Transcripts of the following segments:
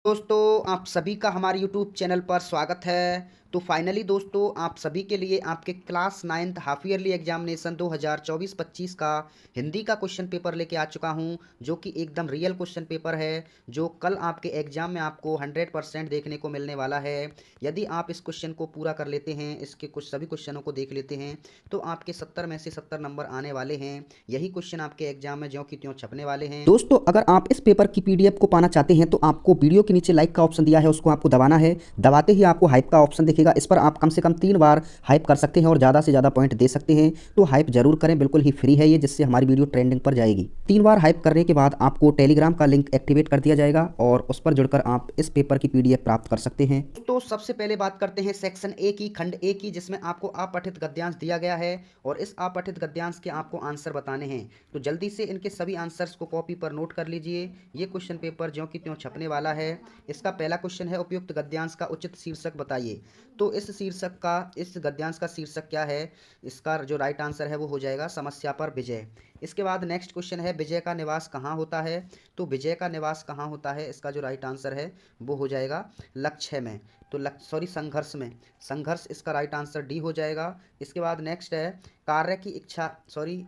दोस्तों आप सभी का हमारे YouTube चैनल पर स्वागत है। तो फाइनली दोस्तों आप सभी के लिए आपके class 9th half yearly examination 2024-25 का हिंदी का क्वेश्चन पेपर लेके आ चुका हूं, जो कि एकदम रियल क्वेश्चन पेपर है, जो कल आपके एग्जाम में आपको 100% देखने को मिलने वाला है। यदि आप इस क्वेश्चन को पूरा कर लेते हैं, इसके कुछ सभी क्वेश्चनों को देख लेते हैं, तो आपके 70 में से 70 नंबर आने वाले हैं। यही क्वेश्चन आपके एग्जाम में ज्यों की त्यों छपने वाले हैं। दोस्तों अगर आप इस पेपर की पीडीएफ को पाना चाहते हैं तो आपको वीडियो के नीचे लाइक का ऑप्शन दिया है, उसको आपको दबाना है। दबाते ही आपको हाइप का ऑप्शन दिखेगा, इस पर आप कम से कम 3 बार हाइप कर सकते हैं और ज़्यादा से ज़्यादा पॉइंट दे सकते हैं। तो हाइप जरूर करें, बिल्कुल ही फ्री है ये, जिससे हमारी वीडियो ट्रेंडिंग पर जाएगी। 3 बार हाइप करने के बाद आपको टेलीग्राम का लिंक एक्टिवेट कर दिया जाएगा और उस पर जुड़कर आप इस पेपर की पीडीएफ प्राप्त कर सकते हैं। तो सबसे पहले बात करते हैं सेक्शन ए की, खंड ए की, जिसमें आपको अपठित गद्यांश दिया गया है और इस अपठित गद्यांश के आपको आंसर बताने हैं। तो जल्दी से इनके सभी आंसर्स को कॉपी पर नोट कर लीजिए। ये क्वेश्चन पेपर ज्यों की त्यों छपने वाला है। इसका पहला क्वेश्चन है, उपयुक्त गद्यांश का उचित शीर्षक बताइए। तो इस गद्यांश का शीर्षक क्या है? इसका जो राइट आंसर है वो हो जाएगा समस्या पर विजय। इसके बाद नेक्स्ट क्वेश्चन है, विजय का निवास कहाँ होता है? तो विजय का निवास कहाँ होता है, इसका जो राइट आंसर है वो हो जाएगा लक्ष्य में। तो संघर्ष में। संघर्ष इसका राइट आंसर डी हो जाएगा। इसके बाद नेक्स्ट है, कार्य की इच्छा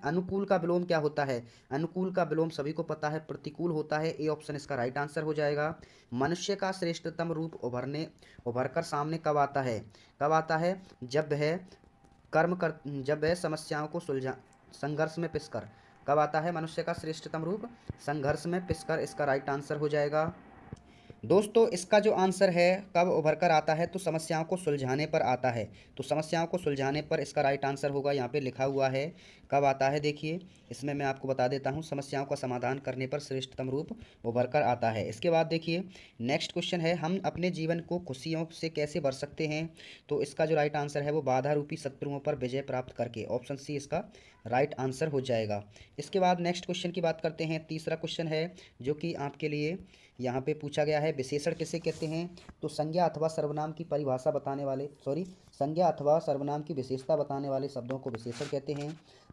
अनुकूल का विलोम क्या होता है? अनुकूल का विलोम सभी को पता है प्रतिकूल होता है। ए ऑप्शन इसका राइट आंसर हो जाएगा। मनुष्य का श्रेष्ठतम रूप उभरकर सामने कब आता है? कब आता है? जब वह समस्याओं को सुलझा संघर्ष में पिसकर। कब आता है मनुष्य का श्रेष्ठतम रूप? संघर्ष में पिसकर, इसका राइट आंसर हो जाएगा। दोस्तों इसका जो आंसर है कब उभर कर आता है, तो समस्याओं को सुलझाने पर आता है। तो समस्याओं को सुलझाने पर इसका राइट आंसर होगा, यहाँ पे लिखा हुआ है कब आता है। देखिए इसमें मैं आपको बता देता हूँ, समस्याओं का समाधान करने पर श्रेष्ठतम रूप उभर कर आता है। इसके बाद देखिए नेक्स्ट क्वेश्चन है, हम अपने जीवन को खुशियों से कैसे भर सकते हैं? तो इसका जो राइट आंसर है वो बाधा रूपी शत्रुओं पर विजय प्राप्त करके। ऑप्शन सी इसका राइट आंसर हो जाएगा। इसके बाद नेक्स्ट क्वेश्चन की बात करते हैं। तीसरा क्वेश्चन है जो कि आपके लिए यहाँ पे पूछा गया है, विशेषण किसे कहते हैं? तो संज्ञा अथवा सर्वनाम की परिभाषा बताने वाले संज्ञा अथवा सर्वनाम की विशेषता बताने वाले शब्दों को विशेषण कहते हैं।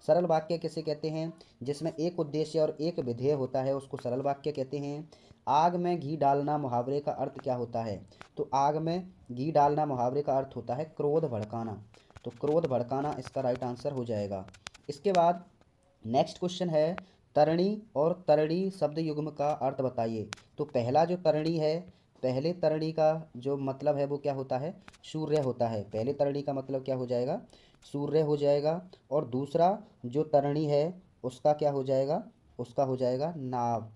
सरल वाक्य किसे कहते हैं? जिसमें एक उद्देश्य और एक विधेय होता है उसको सरल वाक्य कहते हैं। आग में घी डालना मुहावरे का अर्थ क्या होता है? तो आग में घी डालना मुहावरे का अर्थ होता है क्रोध भड़काना। तो क्रोध भड़काना इसका राइट आंसर हो जाएगा। इसके बाद नेक्स्ट क्वेश्चन है, तरणी और तरणी शब्द युग्म का अर्थ बताइए। तो पहला जो तरणी है, पहले तरणी का जो मतलब है वो क्या होता है? सूर्य होता है। पहले तरणी का मतलब क्या हो जाएगा? सूर्य हो जाएगा। और दूसरा जो तरणी है उसका क्या हो जाएगा? उसका हो जाएगा नाव।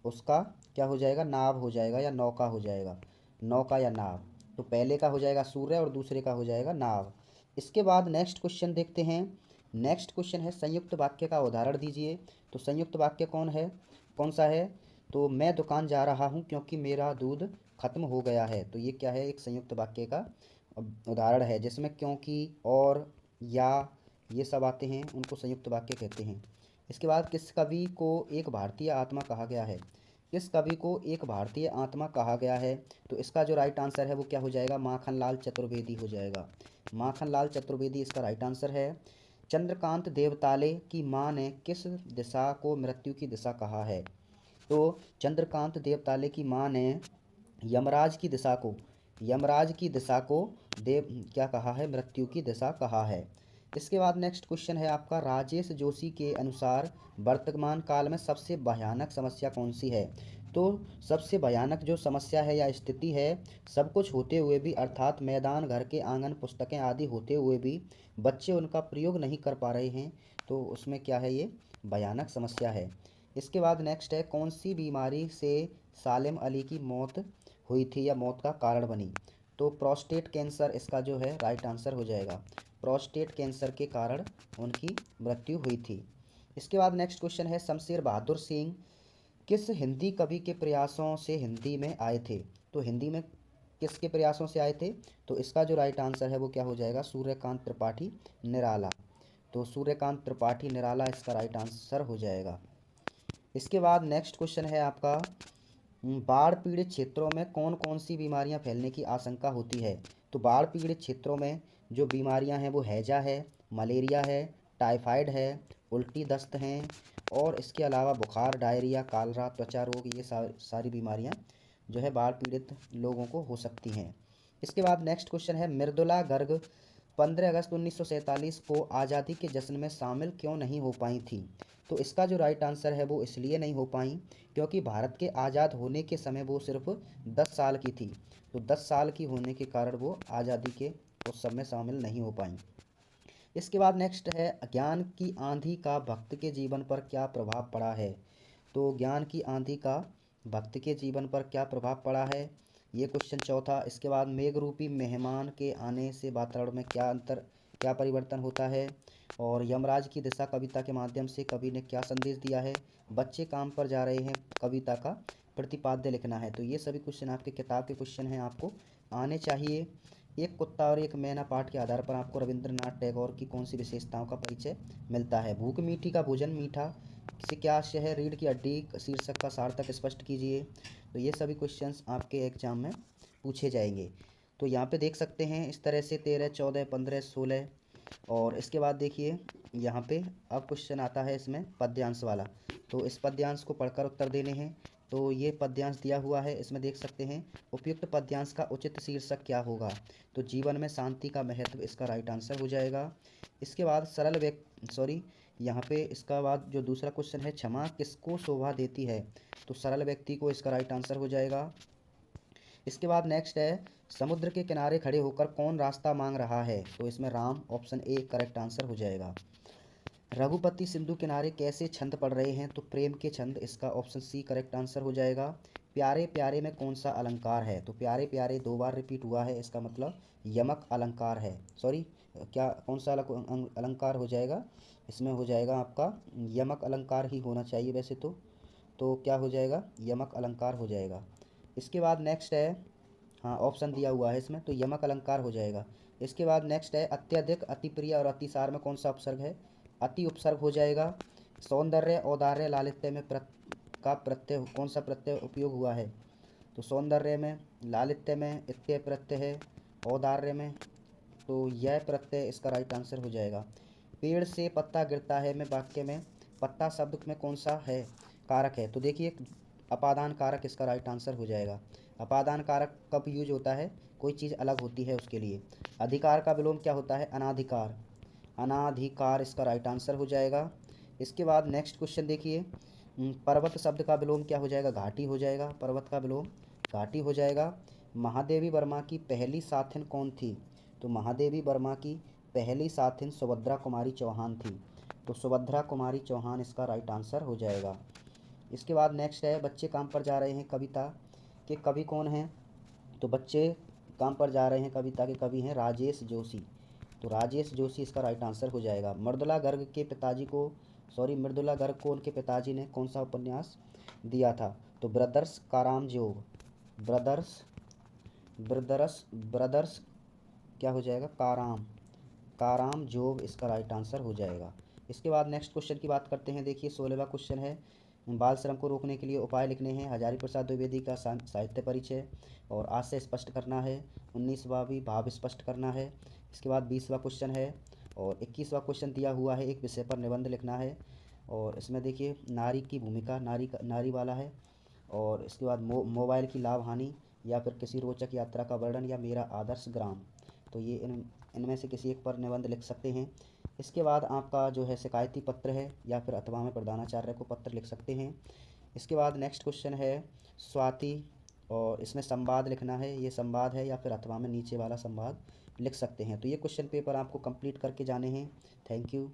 उसका क्या हो जाएगा? नाव हो जाएगा या नौका हो जाएगा। नौका या नाव। तो पहले का हो जाएगा सूर्य और दूसरे का हो जाएगा नाव। इसके बाद नेक्स्ट क्वेश्चन देखते हैं। नेक्स्ट क्वेश्चन है, संयुक्त वाक्य का उदाहरण दीजिए। तो संयुक्त वाक्य कौन सा है? तो मैं दुकान जा रहा हूँ क्योंकि मेरा दूध खत्म हो गया है। तो ये क्या है? एक संयुक्त वाक्य का उदाहरण है, जिसमें क्योंकि और या ये सब आते हैं, उनको संयुक्त वाक्य कहते हैं। इसके बाद किस कवि को एक भारतीय आत्मा कहा गया है? किस कवि को एक भारतीय आत्मा कहा गया है? तो इसका जो राइट आंसर है वो क्या हो जाएगा? माखनलाल चतुर्वेदी हो जाएगा। माखनलाल चतुर्वेदी इसका राइट आंसर है। चंद्रकांत देवताले की माँ ने किस दिशा को मृत्यु की दिशा कहा है? तो चंद्रकांत देवताले की माँ ने यमराज की दिशा को देव क्या कहा है? मृत्यु की दिशा कहा है। इसके बाद नेक्स्ट क्वेश्चन है आपका, राजेश जोशी के अनुसार वर्तमान काल में सबसे भयानक समस्या कौन सी है? तो सबसे भयानक जो समस्या है या स्थिति है, सब कुछ होते हुए भी, अर्थात मैदान, घर के आंगन, पुस्तकें आदि होते हुए भी बच्चे उनका प्रयोग नहीं कर पा रहे हैं, तो उसमें क्या है? ये भयानक समस्या है। इसके बाद नेक्स्ट है, कौन सी बीमारी से सालिम अली की मौत हुई थी या मौत का कारण बनी? तो प्रोस्टेट कैंसर इसका जो है राइट आंसर हो जाएगा। प्रोस्टेट कैंसर के कारण उनकी मृत्यु हुई थी। इसके बाद नेक्स्ट क्वेश्चन है, शमशेर बहादुर सिंह किस हिंदी कवि के प्रयासों से हिंदी में आए थे? तो हिंदी में किसके प्रयासों से आए थे? तो इसका जो राइट आंसर है वो क्या हो जाएगा? सूर्यकांत त्रिपाठी निराला। तो सूर्यकांत त्रिपाठी निराला इसका राइट आंसर हो जाएगा। इसके बाद नेक्स्ट क्वेश्चन है आपका, बाढ़ पीड़ित क्षेत्रों में कौन कौन सी बीमारियां फैलने की आशंका होती है? तो बाढ़ पीड़ित क्षेत्रों में जो बीमारियां हैं वो हैजा है, मलेरिया है, टाइफाइड है, उल्टी दस्त हैं और इसके अलावा बुखार, डायरिया, कालरा, त्वचा रोग, ये सारी बीमारियां जो है बाढ़ पीड़ित लोगों को हो सकती हैं। इसके बाद नेक्स्ट क्वेश्चन है, मृदुला गर्ग 15 अगस्त 1947 को आज़ादी के जश्न में शामिल क्यों नहीं हो पाई थी? तो इसका जो राइट आंसर है वो इसलिए नहीं हो पाई क्योंकि भारत के आज़ाद होने के समय वो सिर्फ 10 साल की थी। तो 10 साल की होने के कारण वो आज़ादी के उत्सव में शामिल नहीं हो पाई। इसके बाद नेक्स्ट है, ज्ञान की आंधी का भक्त के जीवन पर क्या प्रभाव पड़ा है? तो ज्ञान की आंधी का भक्त के जीवन पर क्या प्रभाव पड़ा है, ये क्वेश्चन चौथा। इसके बाद मेघरूपी मेहमान के आने से वातावरण में क्या परिवर्तन होता है? और यमराज की दिशा कविता के माध्यम से कवि ने क्या संदेश दिया है? बच्चे काम पर जा रहे हैं कविता का प्रतिपाद्य लिखना है। तो ये सभी क्वेश्चन आपके किताब के क्वेश्चन हैं, आपको आने चाहिए। एक कुत्ता और एक मैना पाठ के आधार पर आपको रविंद्रनाथ टैगोर की कौन सी विशेषताओं का परिचय मिलता है? भूख मीठी का भोजन मीठा से क्या आशय है? रीढ़ की हड्डी शीर्षक का सार्थक स्पष्ट कीजिए। तो ये सभी क्वेश्चंस आपके एग्जाम में पूछे जाएंगे। तो यहाँ पे देख सकते हैं इस तरह से 13, 14, 15, 16। और इसके बाद देखिए यहाँ पे अब क्वेश्चन आता है इसमें पद्यांश वाला। तो इस पद्यांश को पढ़कर उत्तर देने हैं। तो ये पद्यांश दिया हुआ है, इसमें देख सकते हैं उपयुक्त पद्यांश का उचित शीर्षक क्या होगा? तो जीवन में शांति का महत्व इसका राइट आंसर हो जाएगा। इसके बाद यहाँ पे इसका बाद जो दूसरा क्वेश्चन है, क्षमा किसको शोभा देती है? तो सरल व्यक्ति को इसका राइट आंसर हो जाएगा। इसके बाद नेक्स्ट है, समुद्र के किनारे खड़े होकर कौन रास्ता मांग रहा है? तो इसमें Ram, option A correct answer हो जाएगा। रघुपति सिंधु किनारे कैसे छंद पढ़ रहे हैं? तो प्रेम के छंद, इसका ऑप्शन सी करेक्ट आंसर हो जाएगा। प्यारे प्यारे में कौन सा अलंकार है? तो प्यारे प्यारे 2 बार रिपीट हुआ है, इसका मतलब यमक अलंकार है। क्या कौन सा अलंकार हो जाएगा? इसमें हो जाएगा आपका यमक अलंकार ही होना चाहिए वैसे तो क्या हो जाएगा? यमक अलंकार हो जाएगा। इसके बाद नेक्स्ट है, हाँ ऑप्शन दिया हुआ है इसमें, तो यमक अलंकार हो जाएगा। इसके बाद नेक्स्ट है, अत्यधिक, अतिप्रिय और अतिसार में कौन सा उपसर्ग है? अति उपसर्ग हो जाएगा। सौंदर्य, औदार्य, लालित्य में कौन सा प्रत्यय उपयोग हुआ है? तो सौंदर्य में, लालित्य में इत्य प्रत्यय है, औदार्य में तो यह प्रत्यय इसका राइट आंसर हो जाएगा। पेड़ से पत्ता गिरता है में वाक्य में पत्ता शब्द में कौन सा है कारक है? तो देखिए अपादान कारक इसका राइट आंसर हो जाएगा। अपादान कारक कब यूज होता है? कोई चीज़ अलग होती है उसके लिए। अधिकार का विलोम क्या होता है? अनाधिकार। अनाधिकार इसका राइट आंसर हो जाएगा। इसके बाद नेक्स्ट क्वेश्चन देखिए, पर्वत शब्द का विलोम क्या हो जाएगा? घाटी हो जाएगा। पर्वत का विलोम घाटी हो जाएगा। महादेवी वर्मा की पहली साथिन कौन थी? तो महादेवी वर्मा की पहली साथिन सुभद्रा कुमारी चौहान थी। तो सुभद्रा कुमारी चौहान इसका राइट आंसर हो जाएगा। इसके बाद नेक्स्ट है, बच्चे काम पर जा रहे हैं कविता के कवि कौन हैं? तो बच्चे काम पर जा रहे हैं कविता के कवि हैं राजेश जोशी। तो राजेश जोशी इसका राइट आंसर हो जाएगा। मृदुला गर्ग को उनके पिताजी ने कौन सा उपन्यास दिया था? तो ब्रदर्स कारामजोग। ब्रदर्स क्या हो जाएगा? काराम जोग इसका राइट आंसर हो जाएगा। इसके बाद नेक्स्ट क्वेश्चन की बात करते हैं। देखिए 16वां क्वेश्चन है, बाल श्रम को रोकने के लिए उपाय लिखने हैं। हजारी प्रसाद द्विवेदी का साहित्य परिचय और आशय स्पष्ट करना है। 19वां भी भाव स्पष्ट करना है। इसके बाद 20वां क्वेश्चन है और 21वां क्वेश्चन दिया हुआ है, एक विषय पर निबंध लिखना है। और इसमें देखिए नारी की भूमिका, नारी वाला है। और इसके बाद मोबाइल की लाभ हानि या फिर किसी रोचक यात्रा का वर्णन या मेरा आदर्श ग्राम। तो ये इनमें से किसी एक पर निबंध लिख सकते हैं। इसके बाद आपका जो है शिकायती पत्र है या फिर अथवा में प्रधानाचार्य को पत्र लिख सकते हैं। इसके बाद नेक्स्ट क्वेश्चन है स्वाति और इसमें संवाद लिखना है, ये संवाद है या फिर अथवा में नीचे वाला संवाद लिख सकते हैं। तो ये क्वेश्चन पेपर आपको कंप्लीट करके जाने हैं। Thank you.